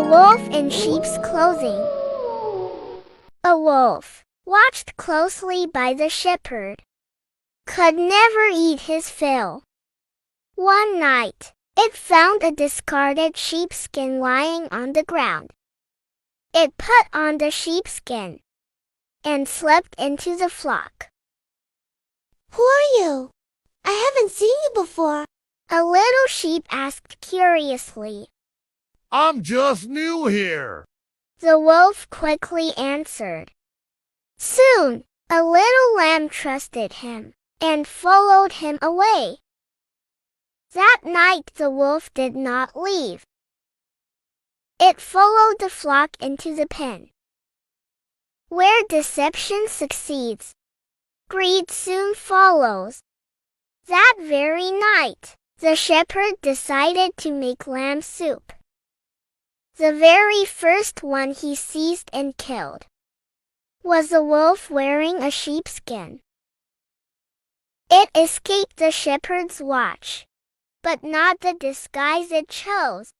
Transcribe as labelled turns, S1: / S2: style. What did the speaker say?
S1: wolf in sheep's clothing. A wolf, watched closely by the shepherd, could never eat his fill. One night, it found a discarded sheepskin lying on the ground. It put on the sheepskin and slipped into the flock.
S2: "Who are you? I haven't seen you before,"
S1: a little sheep asked curiously.
S3: "I'm just new here,"
S1: the wolf quickly answered. Soon, a little lamb trusted him and followed him away. That night the wolf did not leave. It followed the flock into the pen. Where deception succeeds, greed soon follows. That very night, the shepherd decided to make lamb soup. The very first one he seized and killed was a wolf wearing a sheepskin. It escaped the shepherd's watch, but not the disguise it chose.